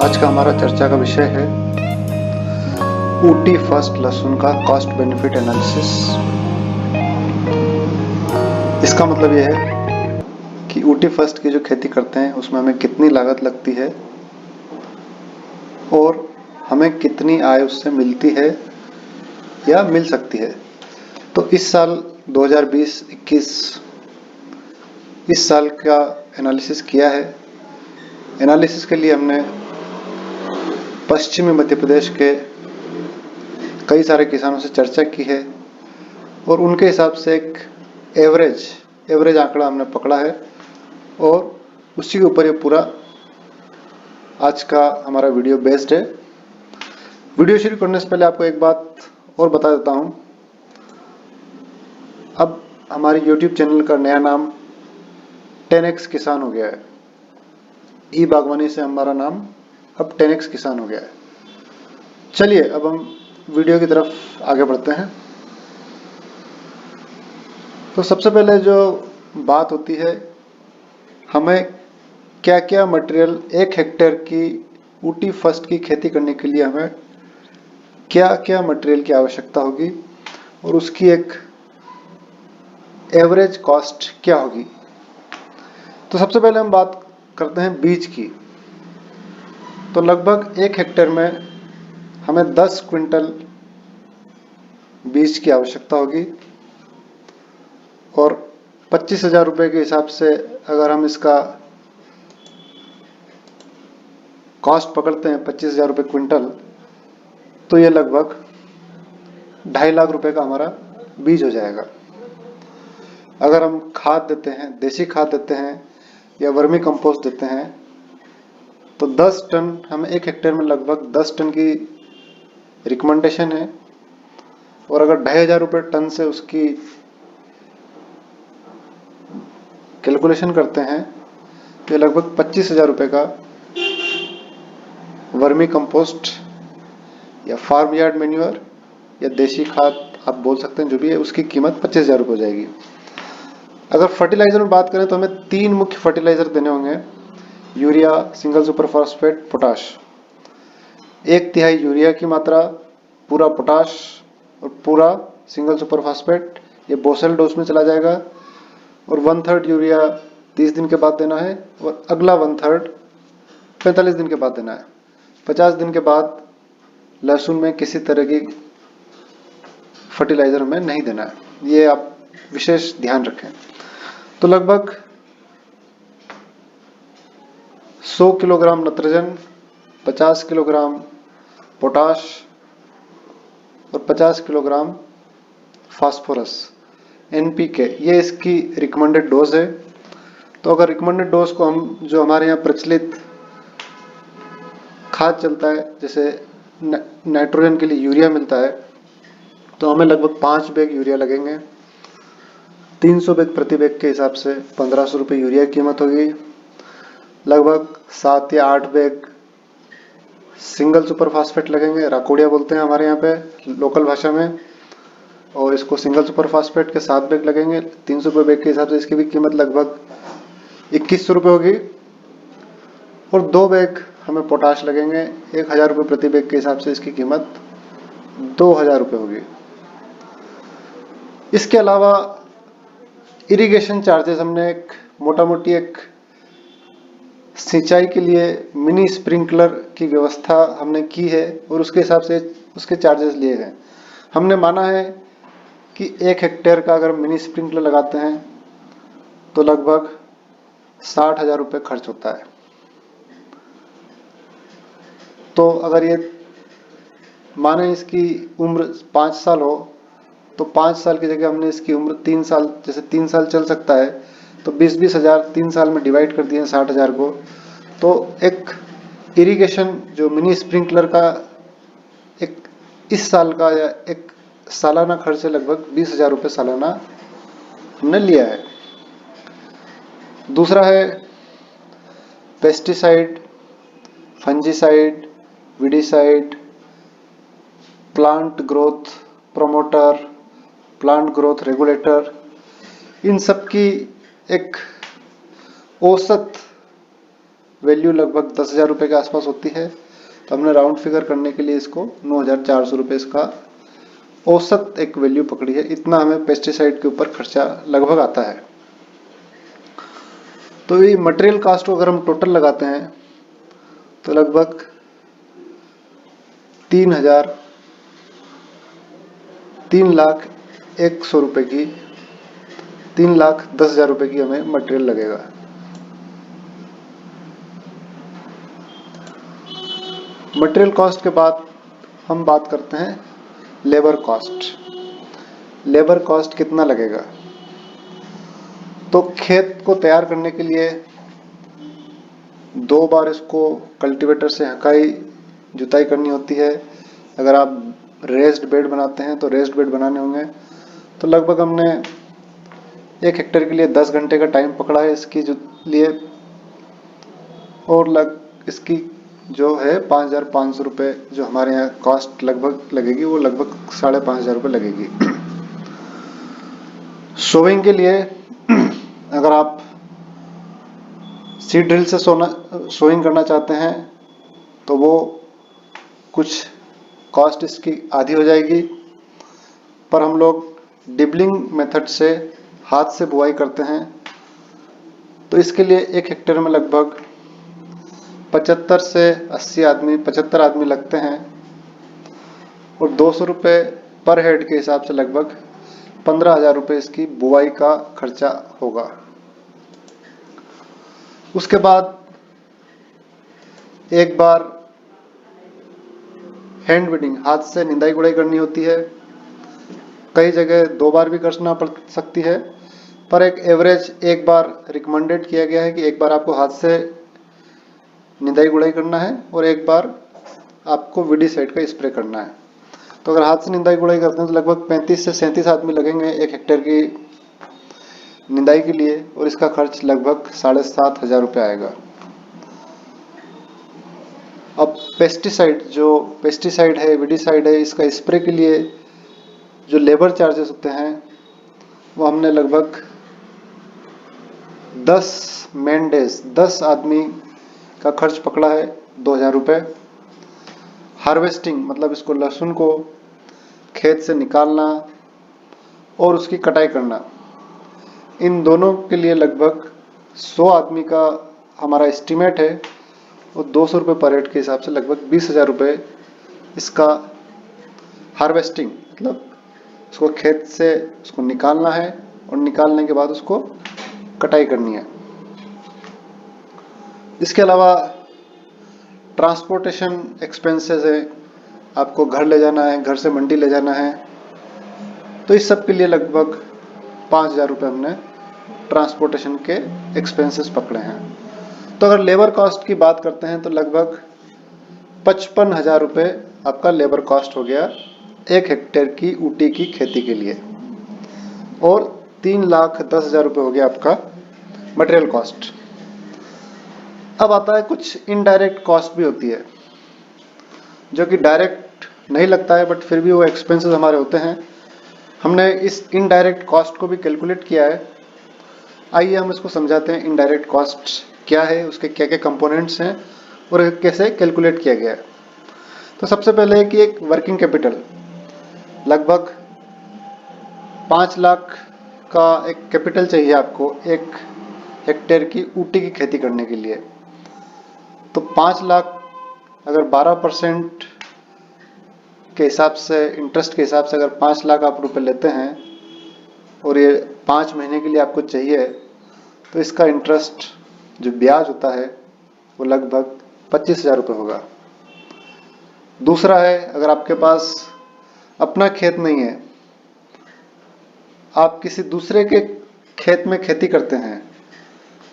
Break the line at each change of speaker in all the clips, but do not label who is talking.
आज का हमारा चर्चा का विषय है ऊटी फर्स्ट लहसुन का कॉस्ट बेनिफिट एनालिसिस। इसका मतलब यह है कि ऊटी फर्स्ट की जो खेती करते हैं उसमें हमें कितनी लागत लगती है और हमें कितनी आय उससे मिलती है या मिल सकती है। तो इस साल 2020-21 इस साल का एनालिसिस किया है। एनालिसिस के लिए हमने पश्चिमी मध्य प्रदेश के कई सारे किसानों से चर्चा की है और उनके हिसाब से एक एवरेज आंकड़ा हमने पकड़ा है और उसी के ऊपर ये पूरा आज का हमारा वीडियो बेस्ड है। वीडियो शुरू करने से पहले आपको एक बात और बता देता हूं। अब हमारे YouTube चैनल का नया नाम 10x किसान हो गया है। ई बागवानी से हमारा नाम अब 10x किसान हो गया है। चलिए अब हम वीडियो की तरफ आगे बढ़ते हैं। तो सबसे पहले जो बात होती है, हमें क्या क्या मटेरियल 1 हेक्टेयर की ऊटी फर्स्ट की खेती करने के लिए हमें क्या क्या मटेरियल की आवश्यकता होगी और उसकी एक एवरेज कॉस्ट क्या होगी। तो सबसे पहले हम बात करते हैं बीज की। तो लगभग 1 हेक्टेयर में हमें 10 क्विंटल बीज की आवश्यकता होगी और 25,000 रुपये के हिसाब से अगर हम इसका कॉस्ट पकड़ते हैं 25,000 रुपये क्विंटल, तो ये लगभग 2.5 लाख रुपए का हमारा बीज हो जाएगा। अगर हम खाद देते हैं, देसी खाद देते हैं या वर्मी कंपोस्ट देते हैं, तो 10 टन हमें 1 हेक्टेयर में लगभग 10 टन की रिकमेंडेशन है और अगर 2,500 रुपये टन से उसकी कैलकुलेशन करते हैं तो लगभग 25,000 रुपये का वर्मी कंपोस्ट या फार्म यार्ड मैन्योर या देसी खाद आप बोल सकते हैं, जो भी है उसकी कीमत 25,000 रुपये हो जाएगी। अगर फर्टिलाइजर में बात करें तो हमें 3 मुख्य फर्टिलाइजर देने होंगे: urea, single super phosphate, potash. 1/3 urea की मात्रा, पूरा पोटाश और पूरा सिंगल सुपर फॉस्फेट ये बोसेल डोज में चला जाएगा और 1/3 यूरिया 30 दिन के बाद देना है और अगला 1/3 45 दिन के बाद देना है। 50 दिन के बाद लहसुन में किसी तरह की फर्टिलाइजर में नहीं देना है, ये आप विशेष ध्यान रखें। तो लगभग 100 किलोग्राम नत्रजन, 50 किलोग्राम पोटाश और 50 किलोग्राम फास्फोरस NPK, ये इसकी रिकमेंडेड डोज है। तो अगर रिकमेंडेड डोज को हम जो हमारे यहाँ प्रचलित खाद चलता है, जैसे नाइट्रोजन के लिए यूरिया मिलता है, तो हमें लगभग 5 बैग यूरिया लगेंगे। 300 बैग प्रति बैग के हिसाब से 1,500 रुपये यूरिया की कीमत होगी। लगभग 7 या 8 बैग सिंगल सुपर फास्फेट लगेंगे, राकोडिया बोलते हैं हमारे यहाँ पे लोकल भाषा में, और इसको सिंगल सुपर फास्फेट के 7 बैग लगेंगे। 300 रुपये बैग के हिसाब से इसकी भी कीमत लगभग 2,100 रुपये होगी। और 2 बैग हमें पोटाश लगेंगे, 1,000 रुपये प्रति बैग के हिसाब से इसकी कीमत 2,000 रुपये होगी। इसके अलावा इरिगेशन चार्जेस हमने एक मोटा मोटी एक सिंचाई के लिए मिनी स्प्रिंकलर की व्यवस्था हमने की है और उसके हिसाब से उसके चार्जेस लिए हैं। हमने माना है कि 1 हेक्टेयर का अगर मिनी स्प्रिंकलर लगाते हैं तो लगभग 60,000 रुपये खर्च होता है। तो अगर ये माने इसकी उम्र 5 साल हो तो 5 साल की जगह हमने इसकी उम्र 3 साल, जैसे 3 साल चल सकता है तो 20-20 हजार 3 साल में डिवाइड कर दिए 60,000 को, तो एक इरिगेशन जो मिनी स्प्रिंकलर का एक इस साल का या एक सालाना खर्च है लगभग 20,000 रुपये सालाना हमने लिया है। दूसरा है pesticide, fungicide, weedicide, plant growth promoter, plant growth regulator. इन सब की एक औसत वैल्यू लगभग 10,000 रुपये के आसपास होती है, तो हमने राउंड फिगर करने के लिए इसको 9,400 रुपये इसका औसत एक वैल्यू पकड़ी है। इतना हमें पेस्टिसाइड के ऊपर खर्चा लगभग आता है। तो ये मटेरियल कॉस्ट को अगर हम टोटल लगाते हैं तो लगभग 3,01,00,000 रुपये की 3,10,000 रुपये की हमें मटेरियल लगेगा। मटेरियल कॉस्ट के बाद हम बात करते हैं लेबर कॉस्ट। लेबर कॉस्ट कितना लगेगा? तो खेत को तैयार करने के लिए 2 बार इसको कल्टीवेटर से हकाई जुताई करनी होती है। अगर आप रेस्ड बेड बनाते हैं तो रेस्ड बेड बनाने होंगे, तो लगभग हमने 1 हेक्टेयर के लिए 10 घंटे का टाइम पकड़ा है इसकी लिए, और इसकी जो है 5,500 रुपये जो हमारे यहाँ कॉस्ट लगभग लगेगी, वो लगभग 5,500 रुपये लगेगी। सोइंग के लिए अगर आप सीड ड्रिल से सोइंग करना चाहते हैं तो वो कुछ कॉस्ट इसकी आधी हो जाएगी, पर हम लोग डिबलिंग मेथड से हाथ से बुआई करते हैं, तो इसके लिए 1 हेक्टेयर में लगभग 75 से 75 आदमी लगते हैं, और 200 रुपये पर हेड के हिसाब से लगभग 15,000 रुपये इसकी बुआई का खर्चा होगा। उसके बाद एक बार हैंड वीडिंग, हाथ से निंदाई गुड़ाई करनी होती है। कई जगह 2 बार भी करना पड़ सकती है, पर एक एवरेज 1 बार रिकमेंडेड किया गया है कि 1 बार आपको हाथ से निंदाई गुड़ाई करना है और 1 बार आपको वीडीसाइड का स्प्रे करना है। तो अगर हाथ से निंदाई गुड़ाई करते हैं तो लगभग 35 से 37 आदमी लगेंगे 1 हेक्टेयर की निंदाई के लिए, और इसका खर्च लगभग 7,500 रुपये आएगा। अब पेस्टिसाइड है, वीडीसाइड है, इसका स्प्रे के लिए जो लेबर चार्जेस होते हैं वो हमने लगभग 10 मैन डेज 10 आदमी का खर्च पकड़ा है 2,000 रुपये। हार्वेस्टिंग मतलब इसको लहसुन को खेत से निकालना और उसकी कटाई करना, इन दोनों के लिए लगभग 100 आदमी का हमारा एस्टीमेट है, और 200 रुपये पर हेड के हिसाब से लगभग 20,000 रुपये इसका हार्वेस्टिंग मतलब उसको खेत से उसको निकालना है और निकालने के बाद उसको कटाई करनी है। इसके अलावा ट्रांसपोर्टेशन एक्सपेंसेस है, आपको घर ले जाना है, घर से मंडी ले जाना है, तो इस सब के लिए लगभग 5,000 रुपये हमने ट्रांसपोर्टेशन के एक्सपेंसेस पकड़े हैं। तो अगर लेबर कॉस्ट की बात करते हैं तो लगभग 55,000 रुपये आपका लेबर कॉस्ट हो गया 1 हेक्टेयर की ऊटी की खेती के लिए, और 3,10,000 रुपये हो गया आपका मटेरियल कॉस्ट। अब आता है कुछ इनडायरेक्ट कॉस्ट भी होती है जो कि डायरेक्ट नहीं लगता है, बट फिर भी वो एक्सपेंसेस हमारे होते हैं। हमने इस इनडायरेक्ट कॉस्ट को भी कैलकुलेट किया है। आइए हम इसको समझाते हैं इनडायरेक्ट कॉस्ट क्या है, उसके क्या क्या कंपोनेंट्स हैं और कैसे कैलकुलेट किया गया है। तो सबसे पहले है कि एक वर्किंग कैपिटल, लगभग 5 लाख का एक कैपिटल चाहिए आपको 1 हेक्टेयर की ऊटी की खेती करने के लिए। तो 5 लाख अगर 12% के हिसाब से, इंटरेस्ट के हिसाब से अगर 5 लाख आप रुपए लेते हैं और ये 5 महीने के लिए आपको चाहिए, तो इसका इंटरेस्ट जो ब्याज होता है वो लगभग 25,000 रुपये होगा। दूसरा है, अगर आपके पास अपना खेत नहीं है, आप किसी दूसरे के खेत में खेती करते हैं,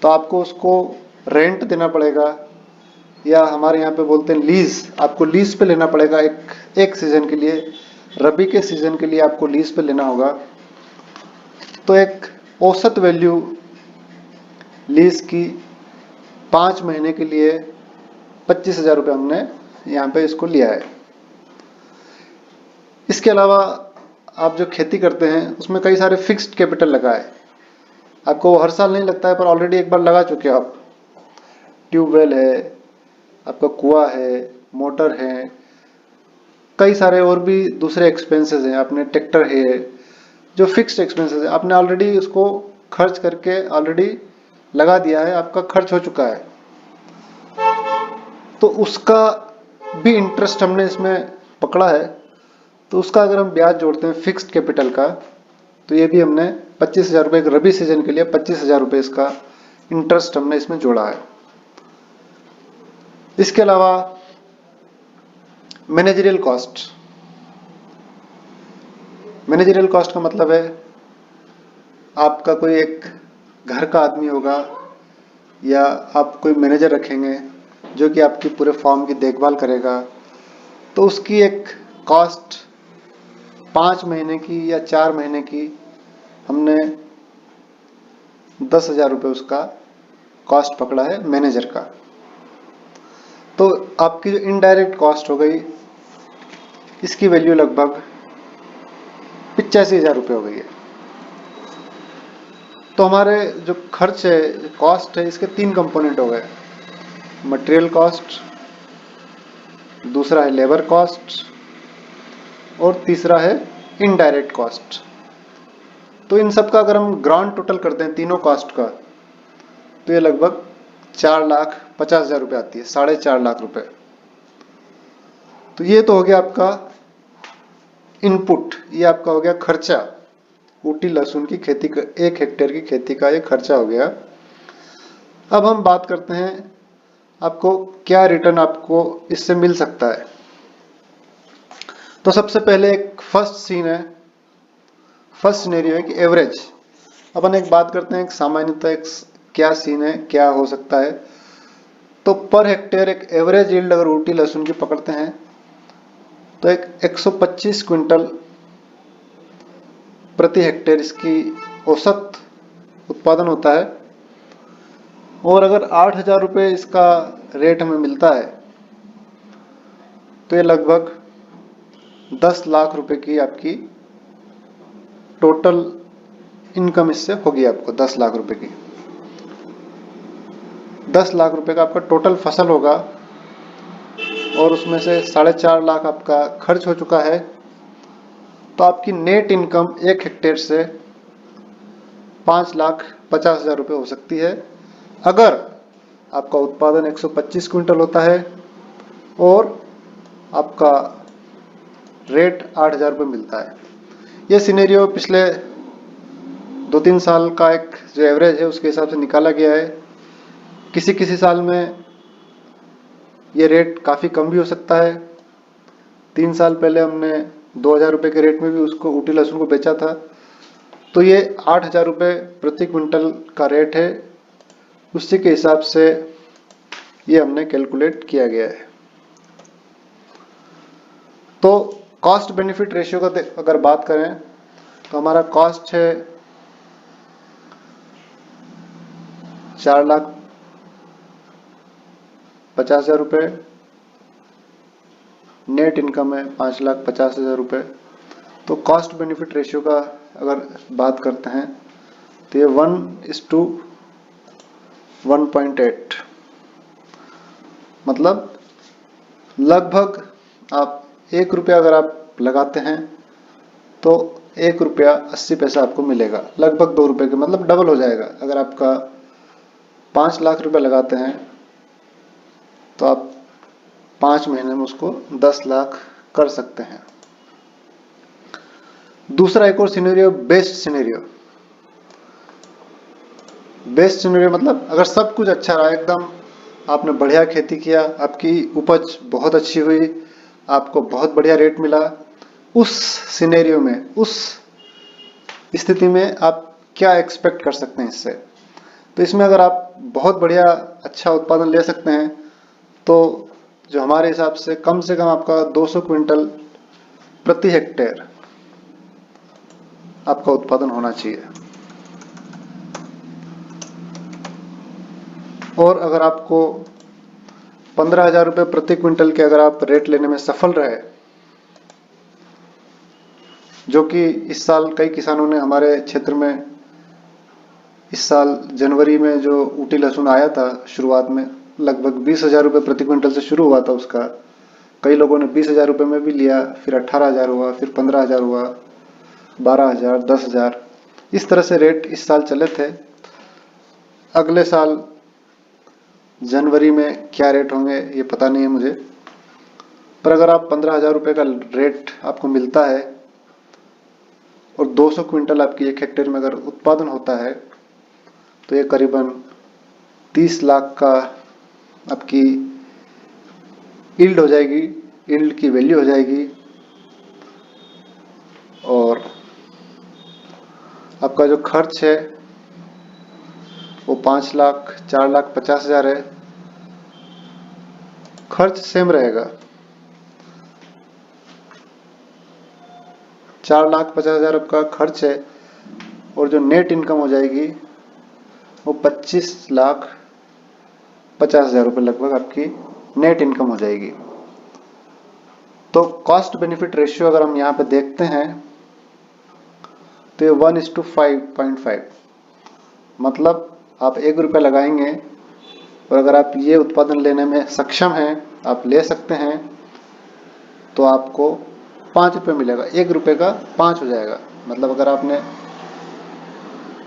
तो आपको उसको रेंट देना पड़ेगा, या हमारे यहाँ पे बोलते हैं लीज, आपको लीज पे लेना पड़ेगा एक सीजन के लिए। रबी के सीजन के लिए आपको लीज पे लेना होगा। तो एक औसत वैल्यू लीज की 5 महीने के लिए 25,000 रुपये हमने यहाँ पे इसको लिया है। इसके अलावा आप जो खेती करते हैं उसमें कई सारे फिक्स्ड कैपिटल लगा है, आपको वो हर साल नहीं लगता है, पर ऑलरेडी एक बार लगा चुके हो आप। ट्यूबवेल है, आपका कुआं है, मोटर है, कई सारे और भी दूसरे एक्सपेंसेस हैं, आपने ट्रैक्टर है, जो फिक्स्ड एक्सपेंसेस है आपने ऑलरेडी उसको खर्च करके ऑलरेडी लगा दिया है, आपका खर्च हो चुका है, तो उसका भी इंटरेस्ट हमने इसमें पकड़ा है। तो उसका अगर हम ब्याज जोड़ते हैं फिक्स्ड कैपिटल का, तो ये भी हमने 25,000 रुपये रबी सीजन के लिए 25,000 रुपये इसका इंटरेस्ट हमने इसमें जोड़ा है। इसके अलावा मैनेजरियल कॉस्ट, मैनेजरियल कॉस्ट का मतलब है आपका कोई एक घर का आदमी होगा या आप कोई मैनेजर रखेंगे जो कि आपकी पूरे फॉर्म की देखभाल करेगा, तो उसकी एक कॉस्ट 5 महीने की या 4 महीने की हमने 10,000 रुपये उसका कॉस्ट पकड़ा है मैनेजर का। तो आपकी जो इनडायरेक्ट कॉस्ट हो गई, इसकी वैल्यू लगभग 85,000 रुपये हो गई है। तो हमारे जो खर्च है, कॉस्ट है, इसके 3 कंपोनेंट हो गए, मटेरियल कॉस्ट, दूसरा है लेबर कॉस्ट और तीसरा है इनडायरेक्ट कॉस्ट। तो इन सब का अगर हम ग्रांड टोटल करते हैं तीनों कॉस्ट का, तो ये लगभग 4,50,000 रुपये आती है, 4.5 लाख रुपए। तो ये तो हो गया आपका इनपुट, ये आपका हो गया खर्चा, ऊटी लहसुन की खेती का 1 हेक्टेयर की खेती का ये खर्चा हो गया। अब हम बात करते हैं आपको क्या रिटर्न आपको इससे मिल सकता है। तो सबसे पहले एक फर्स्ट सीन है, फर्स्ट सिनेरियो है कि एवरेज। अपन एक बात करते हैं एक सामान्यतः एक क्या सीन है, क्या हो सकता है। तो पर हेक्टेयर एक एवरेज यील्ड अगर ऊटी लहसुन की पकड़ते हैं तो एक 125 क्विंटल प्रति हेक्टेयर इसकी औसत उत्पादन होता है। और अगर 8,000 रुपये इसका रेट हमें मिलता है तो ये लगभग 10 लाख रुपए की आपकी टोटल इनकम इससे होगी, आपको 10 लाख रुपए की, 10 लाख रुपए का आपका टोटल फसल होगा और उसमें से 4.5 लाख आपका खर्च हो चुका है। तो आपकी नेट इनकम 1 हेक्टेयर से 5,50,000 रुपये हो सकती है अगर आपका उत्पादन 125 क्विंटल होता है और आपका रेट 8,000 रुपये मिलता है। ये सिनेरियो पिछले 2-3 साल का एक जो एवरेज है उसके हिसाब से निकाला गया है। किसी किसी साल में ये रेट काफ़ी कम भी हो सकता है। 3 साल पहले हमने 2,000 रुपये के रेट में भी उसको ऊटी लहसुन को बेचा था। तो ये 8,000 रुपये प्रति क्विंटल का रेट है, उसी के हिसाब से ये हमने कैलकुलेट किया गया है। तो कॉस्ट बेनिफिट रेशियो का अगर बात करें तो हमारा कॉस्ट है 4,50,000 रुपये, नेट इनकम है 5,50,000 रुपये। तो कॉस्ट बेनिफिट रेशियो का अगर बात करते हैं तो ये 1:1.8, मतलब लगभग आप 1 रुपया अगर आप लगाते हैं तो 1 रुपया 80 पैसा आपको मिलेगा, लगभग 2 रुपये के, मतलब डबल हो जाएगा। अगर आपका 5 लाख रुपए लगाते हैं तो आप 5 महीने में उसको 10 लाख कर सकते हैं। दूसरा एक और scenario, best scenario. Best scenario मतलब अगर सब कुछ अच्छा रहा, एकदम आपने बढ़िया खेती किया, आपकी उपज बहुत अच्छी हुई, आपको बहुत बढ़िया रेट मिला, उस सिनेरियो में, उस स्थिति में आप क्या एक्सपेक्ट कर सकते हैं इससे। तो इसमें अगर आप बहुत बढ़िया अच्छा उत्पादन ले सकते हैं तो जो हमारे हिसाब से कम आपका 200 क्विंटल प्रति हेक्टेयर आपका उत्पादन होना चाहिए। और अगर आपको 15,000 रुपये प्रति क्विंटल के अगर आप रेट लेने में सफल रहे, जो कि इस साल कई किसानों ने हमारे क्षेत्र में इस साल जनवरी में जो ऊटी लहसुन आया था शुरुआत में, लगभग 20,000 रुपये प्रति क्विंटल से शुरू हुआ था उसका। कई लोगों ने 20,000 रुपये में भी लिया, फिर 18,000 हुआ, फिर 15,000 हुआ, 12,000, 10,000, इस तरह से रेट इस साल चले थे। अगले साल जनवरी में क्या रेट होंगे ये पता नहीं है मुझे, पर अगर आप 15,000 रुपये का रेट आपको मिलता है और 200 क्विंटल आपकी 1 हेक्टेयर में अगर उत्पादन होता है तो ये करीबन 30 लाख का आपकी यील्ड हो जाएगी, यील्ड की वैल्यू हो जाएगी। और आपका जो खर्च है वो 5 लाख 4,50,000 है, खर्च सेम रहेगा। 4,50,000 आपका खर्च है और जो नेट इनकम हो जाएगी वो 25,50,000 रुपये लगभग आपकी नेट इनकम हो जाएगी। तो कॉस्ट बेनिफिट रेशियो अगर हम यहाँ पे देखते हैं तो ये 1:5.5, मतलब आप 1 रुपया लगाएंगे और अगर आप ये उत्पादन लेने में सक्षम हैं, आप ले सकते हैं, तो आपको 5 रुपये मिलेगा। 1 रुपये का 5 हो जाएगा, मतलब अगर आपने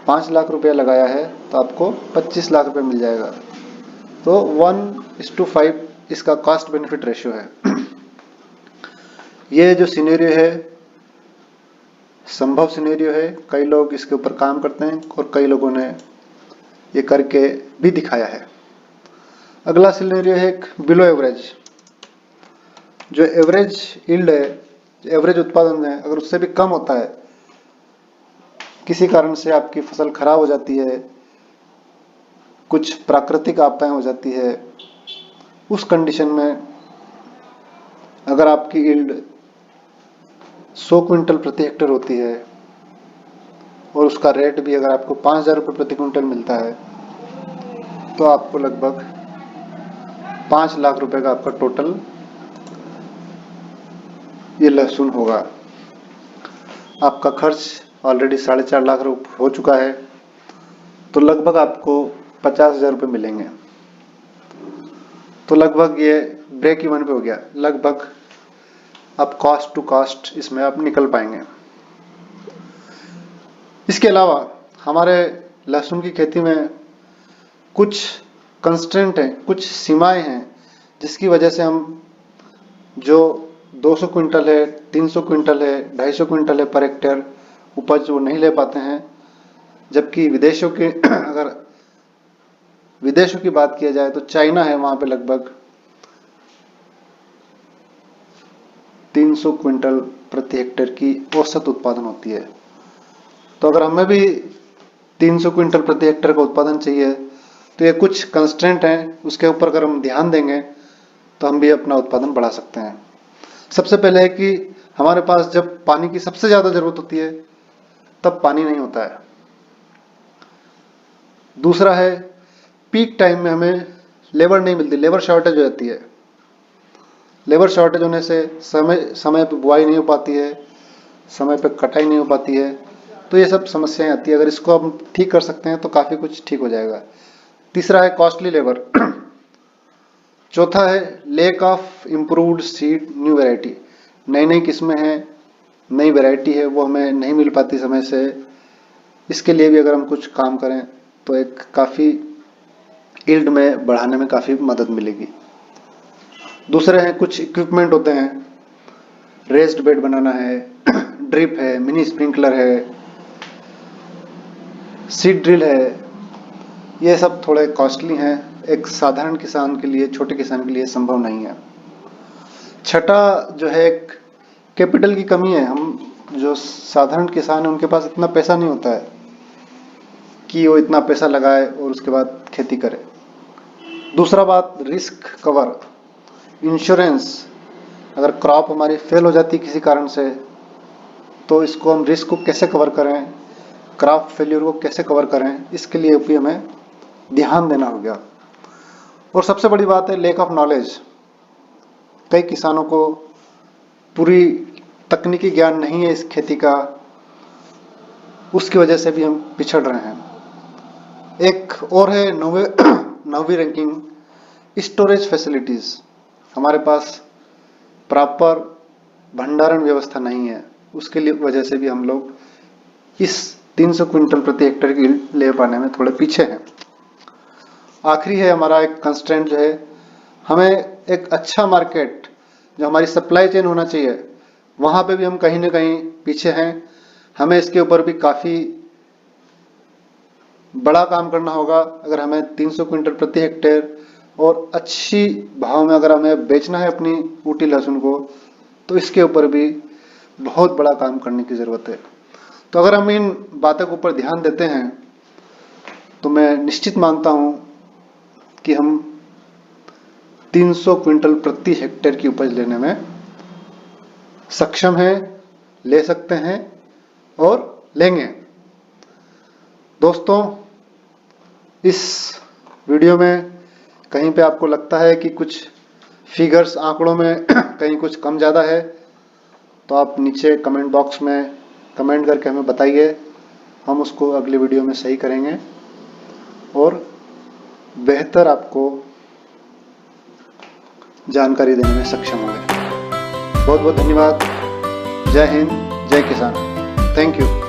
5 लाख रुपया लगाया है तो आपको 25 लाख रुपये मिल जाएगा। तो 1:5 इसका कॉस्ट बेनिफिट रेशियो है। ये जो सिनेरियो है संभव सिनेरियो है, कई लोग इसके ऊपर काम करते हैं और कई लोगों ने ये करके भी दिखाया है। अगला सिनेरियो है एक बिलो एवरेज। जो एवरेज यील्ड है, एवरेज उत्पादन है, अगर उससे भी कम होता है, किसी कारण से आपकी फसल खराब हो जाती है, कुछ प्राकृतिक आपदाएं हो जाती है, उस कंडीशन में अगर आपकी यील्ड 100 क्विंटल प्रति हेक्टेयर होती है और उसका रेट भी अगर आपको 5,000 रुपये प्रति क्विंटल मिलता है तो आपको लगभग 5 लाख रुपए का आपका टोटल ये लहसुन होगा। आपका खर्च ऑलरेडी 4.5 लाख रुपये हो चुका है, तो लगभग आपको 50,000 रुपये मिलेंगे। तो लगभग ये ब्रेक इवन पे हो गया, लगभग आप कॉस्ट टू कॉस्ट इसमें आप निकल पाएंगे। इसके अलावा हमारे लहसुन की खेती में कुछ कंस्ट्रेंट हैं, कुछ सीमाएं हैं, जिसकी वजह से हम जो 200 क्विंटल है, 300 क्विंटल है, 250 क्विंटल है पर हेक्टेयर उपज वो नहीं ले पाते हैं। जबकि विदेशों के अगर विदेशों की बात किया जाए तो चाइना है, वहां पे लगभग 300 क्विंटल प्रति हेक्टेयर की औसत उत्पादन होती है। तो अगर हमें भी 300 क्विंटल प्रति हेक्टेयर का उत्पादन चाहिए तो ये कुछ कंस्ट्रेंट हैं, उसके ऊपर अगर हम ध्यान देंगे तो हम भी अपना उत्पादन बढ़ा सकते हैं। सबसे पहले है कि हमारे पास जब पानी की सबसे ज्यादा जरूरत होती है तब पानी नहीं होता है। दूसरा है पीक टाइम में हमें लेबर नहीं मिलती, लेबर शॉर्टेज हो जाती है। लेबर शॉर्टेज होने से समय पे बुआई नहीं हो पाती है, समय पे कटाई नहीं हो पाती है, तो ये सब समस्याएं आती है। अगर इसको हम ठीक कर सकते हैं तो काफी कुछ ठीक हो जाएगा। तीसरा है कॉस्टली लेबर। चौथा है lake of improved seed new variety. नई नई किस्में हैं, नई वैरायटी है, वो हमें नहीं मिल पाती समय से। इसके लिए भी अगर हम कुछ काम करें तो एक काफी यील्ड में बढ़ाने में काफी मदद मिलेगी। दूसरे हैं कुछ इक्विपमेंट होते हैं, रेस्ड बेड बनाना है, ड्रिप है, मिनी स्प्रिंकलर है, सीड ड्रिल है, ये सब थोड़े कॉस्टली हैं, एक साधारण किसान के लिए, छोटे किसान के लिए संभव नहीं है। छठा जो है एक कैपिटल की कमी है। हम जो साधारण किसान है उनके पास इतना पैसा नहीं होता है कि वो इतना पैसा लगाए और उसके बाद खेती करे। दूसरा बात रिस्क कवर, इंश्योरेंस। अगर क्रॉप हमारी फेल हो जाती है किसी कारण से तो इसको हम रिस्क को कैसे कवर करें, क्रॉप फेल्यूर को कैसे कवर करें, इसके लिए भी हमें ध्यान देना होगा। और सबसे बड़ी बात है लेक ऑफ नॉलेज। कई किसानों को पूरी तकनीकी ज्ञान नहीं है इस खेती का, उसकी वजह से भी हम पिछड़ रहे हैं। एक और है 9वीं रैंकिंग स्टोरेज फैसिलिटीज, हमारे पास प्रॉपर भंडारण व्यवस्था नहीं है, उसके लिए वजह से भी हम लोग इस 300 क्विंटल प्रति हेक्टेयर की ले पाने में थोड़े पीछे हैं। आखिरी है हमारा एक कंस्ट्रेंट जो है, हमें एक अच्छा मार्केट जो हमारी सप्लाई चेन होना चाहिए, वहां पे भी हम कहीं ना कहीं पीछे हैं। हमें इसके ऊपर भी काफी बड़ा काम करना होगा। अगर हमें 300 क्विंटल प्रति हेक्टेयर और अच्छी भाव में अगर हमें बेचना है अपनी ऊटी लहसुन को, तो इसके ऊपर भी बहुत बड़ा काम करने की जरूरत है। तो अगर हम इन बातों के ऊपर ध्यान देते हैं तो मैं निश्चित मानता हूं कि हम 300 क्विंटल प्रति हेक्टेयर की उपज लेने में सक्षम हैं, ले सकते हैं और लेंगे। दोस्तों, इस वीडियो में कहीं पे आपको लगता है कि कुछ फिगर्स आंकड़ों में कहीं कुछ कम ज़्यादा है, तो आप नीचे कमेंट बॉक्स में कमेंट करके हमें बताइए, हम उसको अगली वीडियो में सही करेंगे और बेहतर आपको जानकारी देने में सक्षम होंगे। बहुत बहुत धन्यवाद। जय हिंद, जय किसान। Thank you.